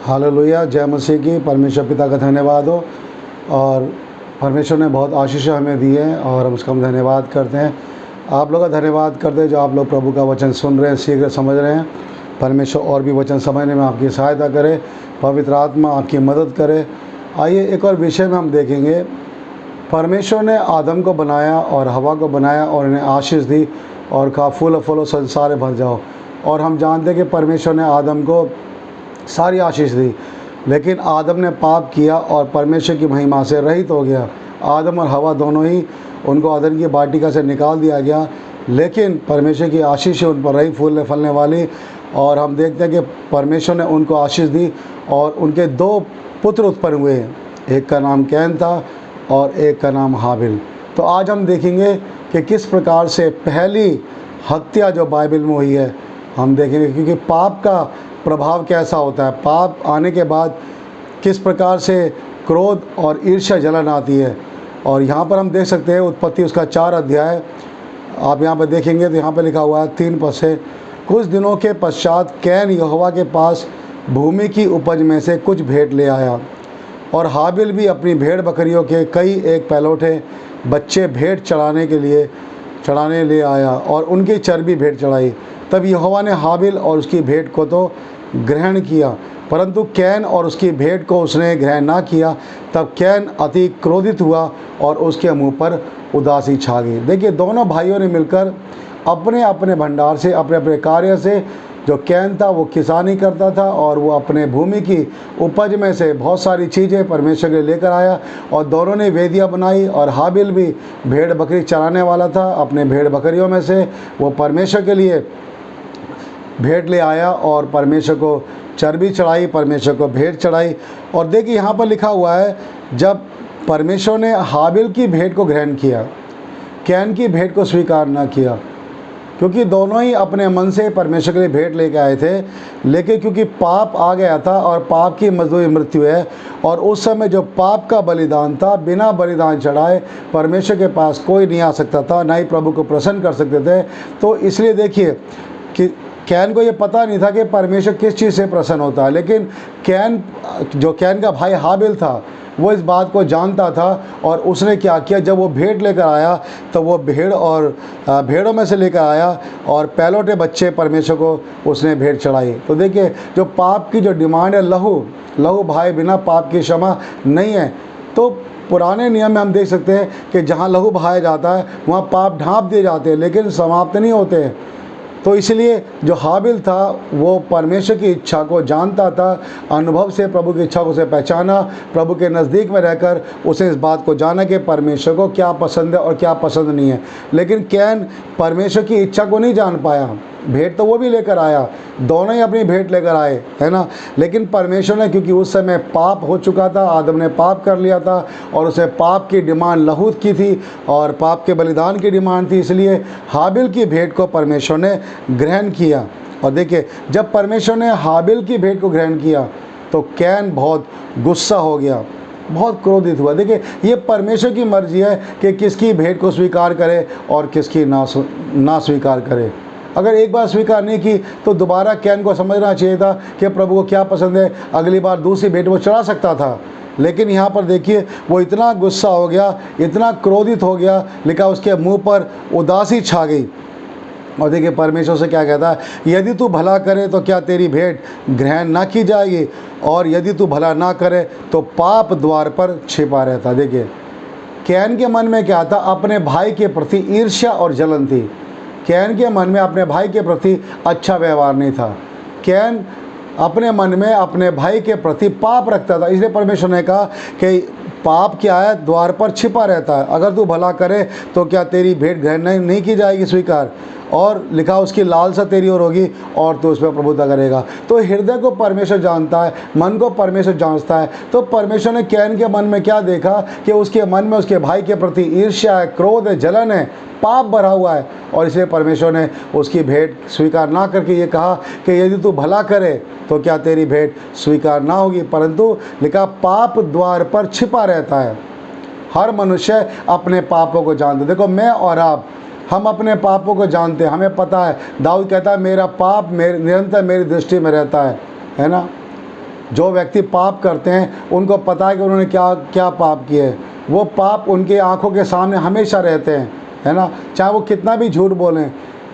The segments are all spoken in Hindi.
हालेलुया, जय मसीह की। परमेश्वर पिता का धन्यवाद हो। और परमेश्वर ने बहुत आशीष हमें दी है और हम उसका हम धन्यवाद करते हैं। आप लोग का धन्यवाद करते हैं जो आप लोग प्रभु का वचन सुन रहे हैं, सीख रहे, समझ रहे हैं। परमेश्वर और भी वचन समझने में आपकी सहायता करे, पवित्र आत्मा आपकी मदद करे। आइए एक और विषय में हम देखेंगे। परमेश्वर ने आदम को बनाया और हवा को बनाया और इन्हें आशीष दी और कहा फूलो फूलो संसार भर जाओ। और हम जानते हैं कि परमेश्वर ने आदम को सारी आशीष दी, लेकिन आदम ने पाप किया और परमेश्वर की महिमा से रहित हो गया। आदम और हवा दोनों ही, उनको अदन की वाटिका से निकाल दिया गया, लेकिन परमेश्वर की आशीष उन पर रही, फूलने फलने वाली। और हम देखते हैं कि परमेश्वर ने उनको आशीष दी और उनके दो पुत्र उत्पन्न हुए। एक का नाम कैन था और एक का नाम हाबिल। तो आज हम देखेंगे कि किस प्रकार से पहली हत्या जो बाइबल में हुई है हम देखेंगे, क्योंकि पाप का प्रभाव कैसा होता है। पाप आने के बाद किस प्रकार से क्रोध और ईर्ष्या जलन आती है। और यहाँ पर हम देख सकते हैं उत्पत्ति उसका 4 अध्याय आप यहाँ पर देखेंगे तो यहाँ पर लिखा हुआ है 3 पद से, कुछ दिनों के पश्चात कैन यहोवा के पास भूमि की उपज में से कुछ भेंट ले आया और हाबिल भी अपनी भेड़ बकरियों के कई एक पहलौठे बच्चे भेंट चढ़ाने ले आया और उनकी चर्बी भेंट चढ़ाई। तब यहोवा ने हाबिल और उसकी भेंट को तो ग्रहण किया, परंतु कैन और उसकी भेंट को उसने ग्रहण ना किया। तब कैन अति क्रोधित हुआ और उसके मुंह पर उदासी छा गई। देखिए, दोनों भाइयों ने मिलकर अपने अपने भंडार से, अपने अपने कार्य से, जो कैन था वो किसानी करता था और वो अपने भूमि की उपज में से बहुत सारी चीज़ें परमेश्वर के लिए लेकर आया और दोनों ने वेदियाँ बनाई। और हाबिल भी भेड़ बकरी चराने वाला था, अपने भेड़ बकरियों में से वो परमेश्वर के लिए भेंट ले आया और परमेश्वर को चर्बी चढ़ाई, परमेश्वर को भेंट चढ़ाई। और देखिए यहाँ पर लिखा हुआ है, जब परमेश्वर ने हाबिल की भेंट को ग्रहण किया, कैन की भेंट को स्वीकार न किया, क्योंकि दोनों ही अपने मन से परमेश्वर के लिए भेंट लेके आए थे। लेकिन क्योंकि पाप आ गया था और पाप की मजदूरी मृत्यु है, और उस समय जो पाप का बलिदान था, बिना बलिदान चढ़ाए परमेश्वर के पास कोई नहीं आ सकता था, ना ही प्रभु को प्रसन्न कर सकते थे। तो इसलिए देखिए कि कैन को ये पता नहीं था कि परमेश्वर किस चीज़ से प्रसन्न होता है, लेकिन कैन का भाई हाबिल था, वो इस बात को जानता था। और उसने क्या किया, जब वो भेंट लेकर आया तो वो भेड़ों में से लेकर आया और पहलौठे बच्चे परमेश्वर को उसने भेंट चढ़ाई। तो देखिए, जो पाप की जो डिमांड है, लहू भाई, बिना पाप की क्षमा नहीं है। तो पुराने नियम में हम देख सकते हैं कि जहाँ लहू बहाया जाता है वहाँ पाप ढाँप दिए जाते हैं, लेकिन समाप्त नहीं होते। तो इसलिए जो हाबिल था वो परमेश्वर की इच्छा को जानता था, अनुभव से प्रभु की इच्छा को उसे पहचाना, प्रभु के नज़दीक में रहकर उसे इस बात को जाना कि परमेश्वर को क्या पसंद है और क्या पसंद नहीं है। लेकिन कैन परमेश्वर की इच्छा को नहीं जान पाया। भेंट तो वो भी लेकर आया, दोनों ही अपनी भेंट लेकर आए, है ना। लेकिन परमेश्वर ने, क्योंकि उस समय पाप हो चुका था, आदम ने पाप कर लिया था और उसे पाप की डिमांड लहू की थी और पाप के बलिदान की डिमांड थी, इसलिए हाबिल की भेंट को परमेश्वर ने ग्रहण किया। और देखिए, जब परमेश्वर ने हाबिल की भेंट को ग्रहण किया तो कैन बहुत गुस्सा हो गया, बहुत क्रोधित हुआ। देखिए, ये परमेश्वर की मर्जी है कि किसकी भेंट को स्वीकार करे और किसकी ना स्वीकार करे। अगर एक बार स्वीकार नहीं की तो दोबारा कैन को समझना चाहिए था कि प्रभु को क्या पसंद है, अगली बार दूसरी भेंट वो चढ़ा सकता था। लेकिन यहाँ पर देखिए, वो इतना गुस्सा हो गया, इतना क्रोधित हो गया, लिखा उसके मुंह पर उदासी छा गई। और देखिए परमेश्वर से क्या कहता है, यदि तू भला करे तो क्या तेरी भेंट ग्रहण ना की जाएगी, और यदि तू भला ना करे तो पाप द्वार पर छिपा रहता। देखिए, कैन के मन में क्या था, अपने भाई के प्रति ईर्ष्या और जलन थी। कैन के मन में अपने भाई के प्रति अच्छा व्यवहार नहीं था। कैन अपने मन में अपने भाई के प्रति पाप रखता था। इसलिए परमेश्वर ने कहा कि पाप क्या है, द्वार पर छिपा रहता है। अगर तू भला करे तो क्या तेरी भेंट ग्रहण नहीं की जाएगी स्वीकार, और लिखा उसकी लालसा तेरी ओर होगी और तू उस पर प्रभुता करेगा। तो हृदय को परमेश्वर जानता है, मन को परमेश्वर जांचता है। तो परमेश्वर ने कैन के मन में क्या देखा कि उसके मन में उसके भाई के प्रति ईर्ष्या है, क्रोध है, जलन है, पाप भरा हुआ है, और इसलिए परमेश्वर ने उसकी भेंट स्वीकार ना करके ये कहा कि यदि तू भला करे तो क्या तेरी भेंट स्वीकार ना होगी, परंतु लिखा पाप द्वार पर छिपा रहता है। हर मनुष्य अपने पापों को जानता है। देखो, मैं और आप, हम अपने पापों को जानते हैं, हमें पता है। दाऊद कहता है, मेरा पाप निरंतर मेरी दृष्टि में रहता है ना। जो व्यक्ति पाप करते हैं उनको पता है कि उन्होंने क्या क्या पाप किए हैं। वो पाप उनके आंखों के सामने हमेशा रहते हैं, है ना। चाहे वो कितना भी झूठ बोलें,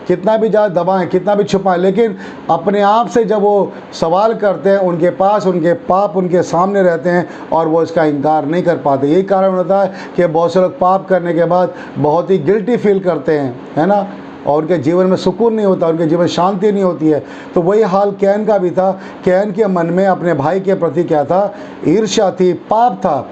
कितना भी ज़्यादा दबाएं, कितना भी छुपाएं, लेकिन अपने आप से जब वो सवाल करते हैं उनके पास उनके पाप उनके सामने रहते हैं और वो इसका इनकार नहीं कर पाते। यही कारण होता है कि बहुत से लोग पाप करने के बाद बहुत ही गिल्टी फील करते हैं, है ना, और उनके जीवन में सुकून नहीं होता, उनके जीवन में शांति नहीं होती है। तो वही हाल कैन का भी था। कैन के मन में अपने भाई के प्रति क्या था? ईर्ष्या थी, पाप था।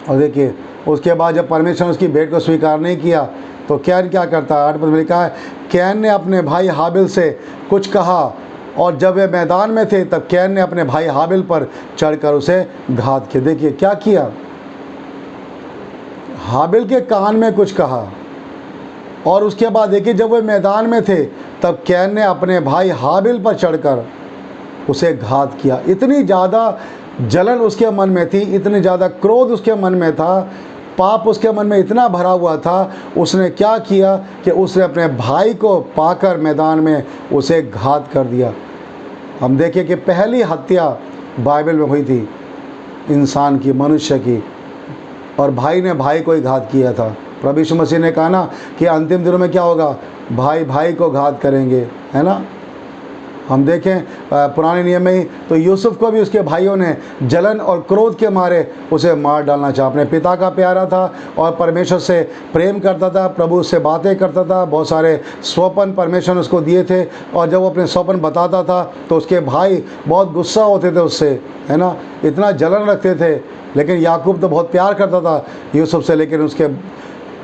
और देखिए उसके बाद जब परमेश्वर ने उसकी भेंट को स्वीकार नहीं किया तो कैन क्या करता है? 8 पद में लिखा है, कैन ने अपने भाई हाबिल से कुछ कहा और जब वे मैदान में थे तब कैन ने अपने भाई हाबिल पर चढ़कर उसे घात किया। देखिए क्या किया, हाबिल के कान में कुछ कहा और उसके बाद देखिए जब वे मैदान में थे तब कैन ने अपने भाई हाबिल पर चढ़कर उसे घात किया। इतनी ज़्यादा जलन उसके मन में थी, इतनी ज़्यादा क्रोध उसके मन में था, पाप उसके मन में इतना भरा हुआ था। उसने क्या किया कि उसने अपने भाई को पाकर मैदान में उसे घात कर दिया। हम देखें कि पहली हत्या बाइबल में हुई थी इंसान की, मनुष्य की, और भाई ने भाई को ही घात किया था। प्रभु यीशु मसीह ने कहा ना कि अंतिम दिनों में क्या होगा? भाई भाई को घात करेंगे, है ना। हम देखें पुराने नियम में ही तो यूसुफ को भी उसके भाइयों ने जलन और क्रोध के मारे उसे मार डालना चाहा। अपने पिता का प्यारा था और परमेश्वर से प्रेम करता था, प्रभु से बातें करता था, बहुत सारे स्वप्न परमेश्वर ने उसको दिए थे और जब वो अपने स्वप्न बताता था तो उसके भाई बहुत गुस्सा होते थे उससे, है ना, इतना जलन रखते थे। लेकिन याकूब तो बहुत प्यार करता था यूसुफ से, लेकिन उसके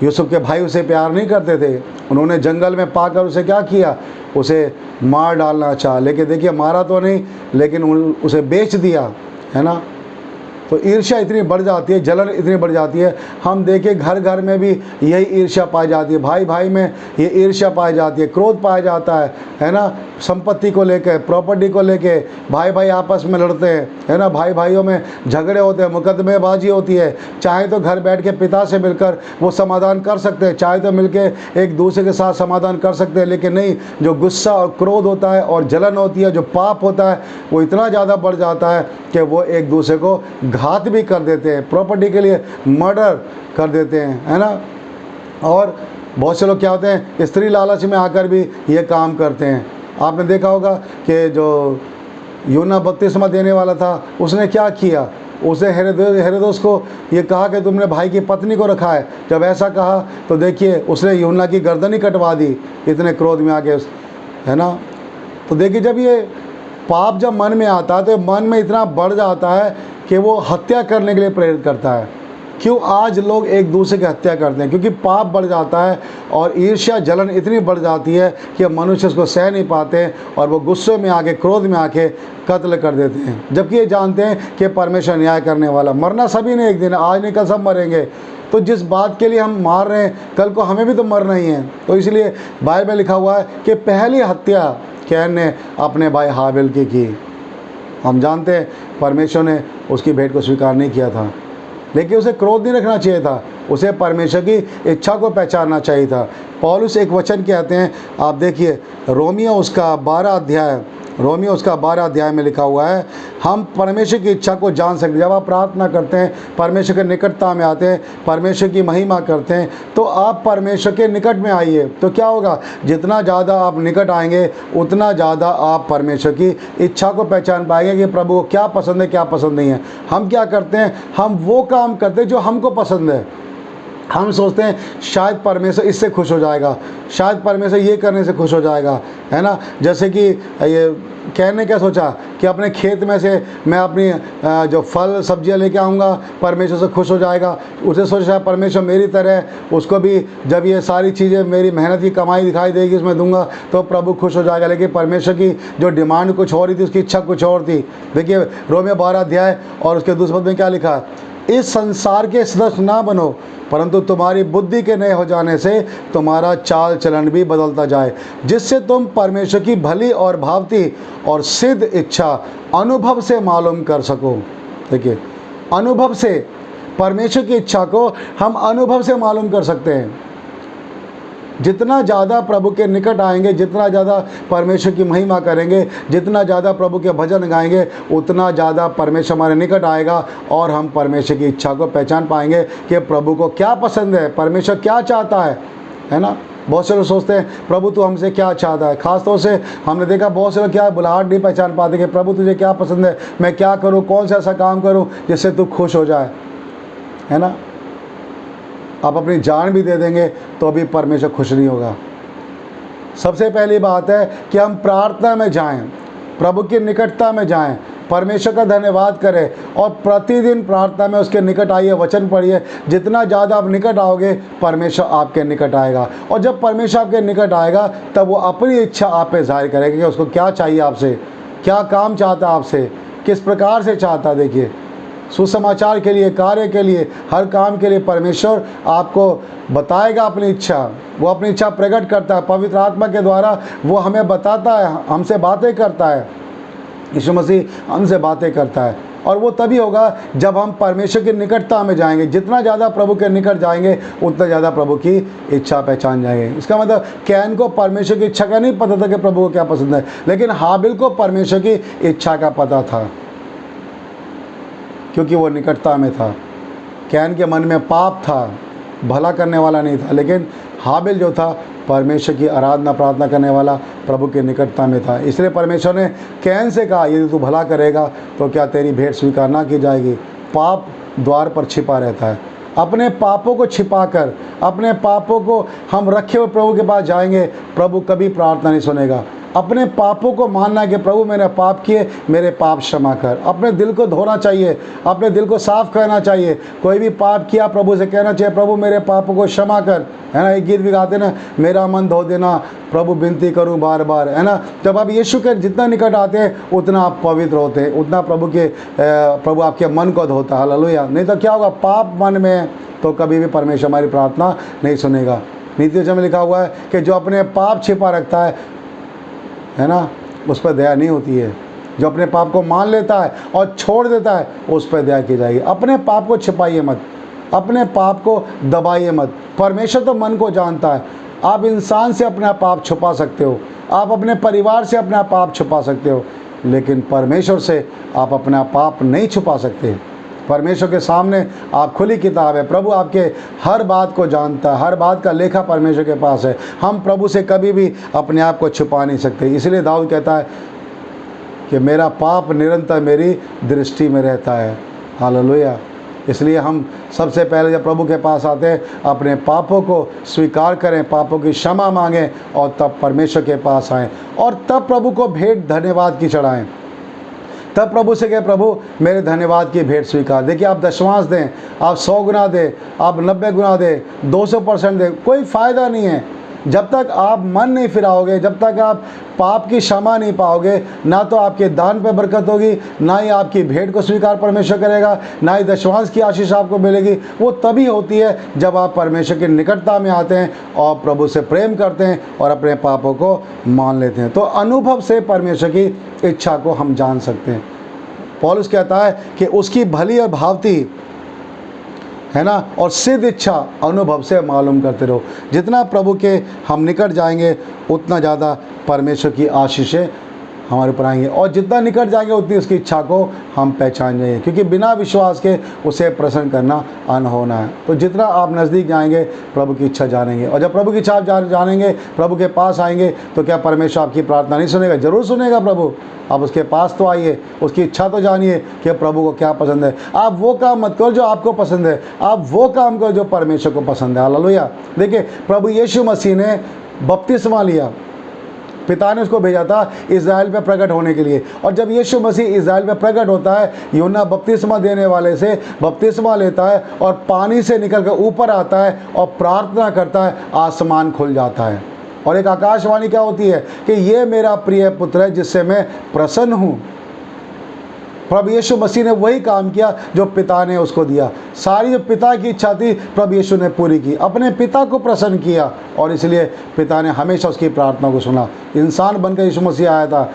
यूसुफ के भाई उसे प्यार नहीं करते थे। उन्होंने जंगल में पाकर उसे क्या किया? उसे मार डालना चाहा। लेकिन देखिए मारा तो नहीं, लेकिन उसे बेच दिया, है ना। तो ईर्ष्या इतनी बढ़ जाती है, जलन इतनी बढ़ जाती है। हम देखें घर घर में भी यही ईर्ष्या पाई जाती है, भाई भाई में ये ईर्ष्या पाई जाती है, क्रोध पाया जाता है ना। संपत्ति को लेकर, प्रॉपर्टी को लेकर भाई भाई आपस में लड़ते हैं, है ना। भाई भाइयों में झगड़े होते हैं, मुकदमेबाजी होती है। चाहे तो घर बैठ के पिता से मिलकर वो समाधान कर सकते हैं, चाहे तो मिलकर एक दूसरे के साथ समाधान कर सकते हैं, लेकिन नहीं, जो गुस्सा और क्रोध होता है और जलन होती है, जो पाप होता है, वो इतना ज़्यादा बढ़ जाता है कि वो एक दूसरे को घात भी कर देते हैं, प्रॉपर्टी के लिए मर्डर कर देते हैं, है ना। और बहुत से लोग क्या होते हैं, स्त्री लालच में आकर भी ये काम करते हैं। आपने देखा होगा कि जो यूहन्ना बपतिस्मा देने वाला था उसने क्या किया? उसे हेरोदेस को ये कहा कि तुमने भाई की पत्नी को रखा है। जब ऐसा कहा तो देखिए उसने यूहन्ना की गर्दन ही कटवा दी, इतने क्रोध में आके, है ना। तो देखिए जब ये पाप जब मन में आता है तो मन में इतना बढ़ जाता है कि वो हत्या करने के लिए प्रेरित करता है। क्यों आज लोग एक दूसरे की हत्या करते हैं? क्योंकि पाप बढ़ जाता है और ईर्ष्या जलन इतनी बढ़ जाती है कि मनुष्य उसको सह नहीं पाते और वो गुस्से में आके, क्रोध में आके कत्ल कर देते हैं, जबकि ये जानते हैं कि परमेश्वर न्याय करने वाला। मरना सभी ने एक दिन, आज नहीं कल सब मरेंगे। तो जिस बात के लिए हम मार रहे हैं कल को हमें भी तो मरना ही है। तो इसलिए बाइबल में लिखा हुआ है कि पहली हत्या कैन ने अपने भाई हाबिल की। हम जानते हैं परमेश्वर ने उसकी भेंट को स्वीकार नहीं किया था, लेकिन उसे क्रोध नहीं रखना चाहिए था, उसे परमेश्वर की इच्छा को पहचानना चाहिए था। पौलुस एक वचन कहते हैं, आप देखिए रोमियो उसका 12 अध्याय में लिखा हुआ है, हम परमेश्वर की इच्छा को जान सकते। जब आप प्रार्थना करते हैं, परमेश्वर के निकटता में आते हैं, परमेश्वर की महिमा करते हैं, तो आप परमेश्वर के निकट में आइए। तो क्या होगा? जितना ज़्यादा आप निकट आएंगे उतना ज़्यादा आप परमेश्वर की इच्छा को पहचान पाएंगे कि प्रभु को क्या पसंद है, क्या पसंद नहीं है। हम क्या करते हैं? हम वो काम करते हैं जो हमको पसंद है। हम सोचते हैं शायद परमेश्वर इससे खुश हो जाएगा, शायद परमेश्वर ये करने से खुश हो जाएगा, है ना। जैसे कि ये कैन ने क्या सोचा कि अपने खेत में से मैं अपनी जो फल सब्जियां लेके आऊँगा, परमेश्वर से खुश हो जाएगा। उसे सोचा परमेश्वर मेरी तरह उसको भी जब ये सारी चीज़ें मेरी मेहनत की कमाई दिखाई देगी उसमें दूंगा तो प्रभु खुश हो जाएगा। लेकिन परमेश्वर की जो डिमांड कुछ और ही थी, उसकी इच्छा कुछ और थी। देखिए रोमियो 12 अध्याय और उसके दूसरे पद में क्या लिखा है? इस संसार के सदस्य ना बनो, परंतु तुम्हारी बुद्धि के नए हो जाने से तुम्हारा चाल चलन भी बदलता जाए, जिससे तुम परमेश्वर की भली और भावती और सिद्ध इच्छा अनुभव से मालूम कर सको। देखिए अनुभव से, परमेश्वर की इच्छा को हम अनुभव से मालूम कर सकते हैं। जितना ज़्यादा प्रभु के निकट आएंगे, जितना ज़्यादा परमेश्वर की महिमा करेंगे, जितना ज़्यादा प्रभु के भजन गाएंगे, उतना ज़्यादा परमेश्वर हमारे निकट आएगा और हम परमेश्वर की इच्छा को पहचान पाएंगे कि प्रभु को क्या पसंद है, परमेश्वर क्या चाहता है ना। बहुत से लोग सोचते हैं प्रभु तू हमसे क्या चाहता है। ख़ास तौर से हमने देखा बहुत से लोग क्या बुलाहट नहीं पहचान पाते कि प्रभु तुझे क्या पसंद है, मैं क्या करूँ, कौन सा ऐसा काम करूँ जिससे तू खुश हो जाए, है ना। आप अपनी जान भी दे देंगे तो भी परमेश्वर खुश नहीं होगा। सबसे पहली बात है कि हम प्रार्थना में जाएं, प्रभु की निकटता में जाएं, परमेश्वर का धन्यवाद करें और प्रतिदिन प्रार्थना में उसके निकट आइए, वचन पढ़िए। जितना ज़्यादा आप निकट आओगे परमेश्वर आपके निकट आएगा, और जब परमेश्वर आपके निकट आएगा तब वो अपनी इच्छा आप पे जाहिर करेगा कि उसको क्या चाहिए आपसे, क्या काम चाहता है आपसे, किस प्रकार से चाहता है। देखिए सुसमाचार के लिए, कार्य के लिए, हर काम के लिए परमेश्वर आपको बताएगा अपनी इच्छा। वो अपनी इच्छा प्रकट करता है पवित्र आत्मा के द्वारा, वो हमें बताता है, हमसे बातें करता है। यीशु मसीह हमसे बातें करता है और वो तभी होगा जब हम परमेश्वर की निकटता में जाएंगे। जितना ज़्यादा प्रभु के निकट जाएंगे उतना ज़्यादा प्रभु की इच्छा पहचान जाएंगे। इसका मतलब कैन को परमेश्वर की इच्छा का नहीं पता था कि प्रभु को क्या पसंद है, लेकिन हाबिल को परमेश्वर की इच्छा का पता था क्योंकि वो निकटता में था। कैन के मन में पाप था, भला करने वाला नहीं था, लेकिन हाबिल जो था परमेश्वर की आराधना प्रार्थना करने वाला, प्रभु की निकटता में था। इसलिए परमेश्वर ने कैन से कहा यदि तू भला करेगा तो क्या तेरी भेंट स्वीकार ना की जाएगी। पाप द्वार पर छिपा रहता है। अपने पापों को छिपाकर, अपने पापों को हम रखे हुए प्रभु के पास जाएंगे, प्रभु कभी प्रार्थना नहीं सुनेगा। अपने पापों को मानना कि प्रभु मैंने पाप किए, मेरे पाप क्षमा कर। अपने दिल को धोना चाहिए, अपने दिल को साफ करना चाहिए। कोई भी पाप किया प्रभु से कहना चाहिए प्रभु मेरे पापों को क्षमा कर, है ना। एक गीत भी गाते ना, मेरा मन धो देना प्रभु विनती करूं बार बार, है ना। जब आप यीशु के जितना निकट आते हैं उतना आप पवित्र होते हैं, उतना प्रभु आपके मन को धोता है। हालेलुया। नहीं तो क्या होगा, पाप मन में तो कभी भी परमेश्वर हमारी प्रार्थना नहीं सुनेगा। नीति वचन में लिखा हुआ है कि जो अपने पाप छिपा रखता है ना, उस पर दया नहीं होती है। जो अपने पाप को मान लेता है और छोड़ देता है उस पर दया की जाएगी। अपने पाप को छिपाइए मत, अपने पाप को दबाइए मत। परमेश्वर तो मन को जानता है। आप इंसान से अपना पाप छुपा सकते हो, आप अपने परिवार से अपना पाप छुपा सकते हो, लेकिन परमेश्वर से आप अपना पाप नहीं छुपा सकते। परमेश्वर के सामने आप खुली किताब है। प्रभु आपके हर बात को जानता है, हर बात का लेखा परमेश्वर के पास है। हम प्रभु से कभी भी अपने आप को छुपा नहीं सकते। इसलिए दाऊद कहता है कि मेरा पाप निरंतर मेरी दृष्टि में रहता है। हालेलुया। इसलिए हम सबसे पहले जब प्रभु के पास आते हैं अपने पापों को स्वीकार करें, पापों की क्षमा मांगें और तब परमेश्वर के पास आएँ और तब प्रभु को भेंट धन्यवाद की चढ़ाएँ। तब प्रभु से कहे प्रभु मेरे धन्यवाद की भेंट स्वीकार। देखिए आप दशमांश दें, आप 100 गुना दें, आप 90 गुना दें, 200% दें, कोई फ़ायदा नहीं है। जब तक आप मन नहीं फिराओगे, जब तक आप पाप की क्षमा नहीं पाओगे, ना तो आपके दान पे बरकत होगी, ना ही आपकी भेंट को स्वीकार परमेश्वर करेगा, ना ही दशमांश की आशीष आपको मिलेगी। वो तभी होती है जब आप परमेश्वर की निकटता में आते हैं और प्रभु से प्रेम करते हैं और अपने पापों को मान लेते हैं। तो अनुभव से परमेश्वर की इच्छा को हम जान सकते हैं। पौलुस कहता है कि उसकी भली और भावती, है ना, और सिद्ध इच्छा अनुभव से मालूम करते रहो। जितना प्रभु के हम निकट जाएंगे उतना ज़्यादा परमेश्वर की आशीषें हमारे ऊपर आएंगे, और जितना निकट जाएंगे उतनी उसकी इच्छा को हम पहचान जाएंगे, क्योंकि बिना विश्वास के उसे प्रसन्न करना अनहोना है। तो जितना आप नज़दीक जाएंगे प्रभु की इच्छा जानेंगे, और जब प्रभु की इच्छा आप जानेंगे, प्रभु के पास आएंगे, तो क्या परमेश्वर आपकी प्रार्थना नहीं सुनेगा? ज़रूर सुनेगा प्रभु। आप उसके पास तो आइए, उसकी इच्छा तो जानिए कि प्रभु को क्या पसंद है। आप वो काम मत करो जो आपको पसंद है, आप वो काम करो जो परमेश्वर को पसंद है। हालेलुया। देखिए प्रभु यीशु मसीह ने बपतिस्मा लिया, पिता ने उसको भेजा था इज़राइल पे प्रकट होने के लिए, और जब यीशु मसीह इज़राइल पे प्रकट होता है, यूहन्ना बपतिस्मा देने वाले से बपतिस्मा लेता है और पानी से निकल कर ऊपर आता है और प्रार्थना करता है, आसमान खुल जाता है और एक आकाशवाणी क्या होती है कि ये मेरा प्रिय पुत्र है जिससे मैं प्रसन्न हूँ। प्रभु यीशु मसीह ने वही काम किया जो पिता ने उसको दिया। सारी जो पिता की इच्छा थी प्रभु यीशु ने पूरी की, अपने पिता को प्रसन्न किया, और इसलिए पिता ने हमेशा उसकी प्रार्थना को सुना। इंसान बनकर यीशु मसीह आया था,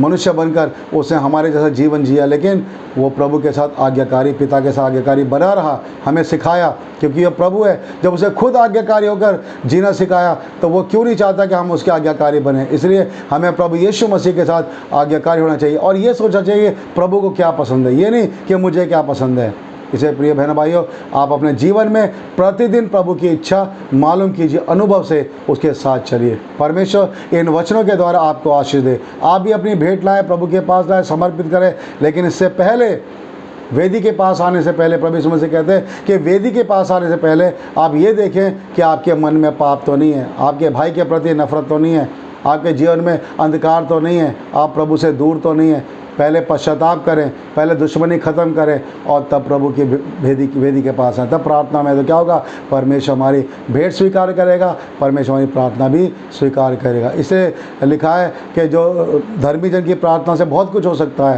मनुष्य बनकर उसने हमारे जैसा जीवन जिया, लेकिन वो प्रभु के साथ आज्ञाकारी, पिता के साथ आज्ञाकारी बना रहा, हमें सिखाया, क्योंकि ये प्रभु है। जब उसे खुद आज्ञाकारी होकर जीना सिखाया तो वो क्यों नहीं चाहता कि हम उसके आज्ञाकारी बने। इसलिए हमें प्रभु यीशु मसीह के साथ आज्ञाकारी होना चाहिए और ये सोचना चाहिए प्रभु को क्या पसंद है, ये नहीं कि मुझे क्या पसंद है। इसे प्रिय बहन भाइयों, आप अपने जीवन में प्रतिदिन प्रभु की इच्छा मालूम कीजिए, अनुभव से उसके साथ चलिए। परमेश्वर इन वचनों के द्वारा आपको आशीष दे। आप भी अपनी भेंट लाएं, प्रभु के पास लाएं, समर्पित करें, लेकिन इससे पहले, वेदी के पास आने से पहले, प्रभु यीशु मसीह कहते हैं कि वेदी के पास आने से पहले आप ये देखें कि आपके मन में पाप तो नहीं है, आपके भाई के प्रति नफरत तो नहीं है, आपके जीवन में अंधकार तो नहीं है, आप प्रभु से दूर तो नहीं है। पहले पश्चाताप करें, पहले दुश्मनी ख़त्म करें और तब प्रभु की वेदी के पास आए। तब प्रार्थना में तो क्या होगा, परमेश्वर हमारी भेंट स्वीकार करेगा, परमेश्वर हमारी प्रार्थना भी स्वीकार करेगा। इसे लिखा है कि जो धर्मी जन की प्रार्थना से बहुत कुछ हो सकता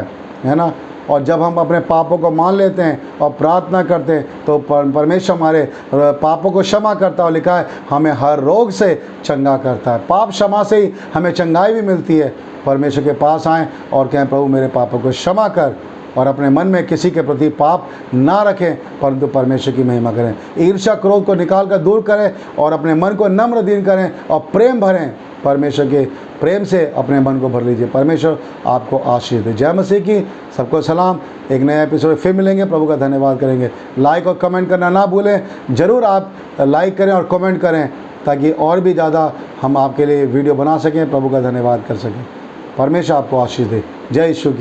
है ना। और जब हम अपने पापों को मान लेते हैं और प्रार्थना करते हैं तो परमेश्वर हमारे पापों को क्षमा करता है। और लिखा है हमें हर रोग से चंगा करता है। पाप क्षमा से ही हमें चंगाई भी मिलती है। परमेश्वर के पास आएँ और कहें प्रभु मेरे पापों को क्षमा कर, और अपने मन में किसी के प्रति पाप ना रखें, परंतु परमेश्वर की महिमा करें। ईर्ष्या क्रोध को निकाल कर दूर करें और अपने मन को नम्र दीन करें और प्रेम भरें। परमेश्वर के प्रेम से अपने मन को भर लीजिए। परमेश्वर आपको आशीष दे। जय मसीह की। सबको सलाम। एक नया एपिसोड फिर मिलेंगे। प्रभु का धन्यवाद करेंगे। लाइक और कमेंट करना ना भूलें। ज़रूर आप लाइक करें और कमेंट करें ताकि और भी ज़्यादा हम आपके लिए वीडियो बना सकें, प्रभु का धन्यवाद कर सकें। परमेश्वर आपको आशीष दे। जय यीशु की।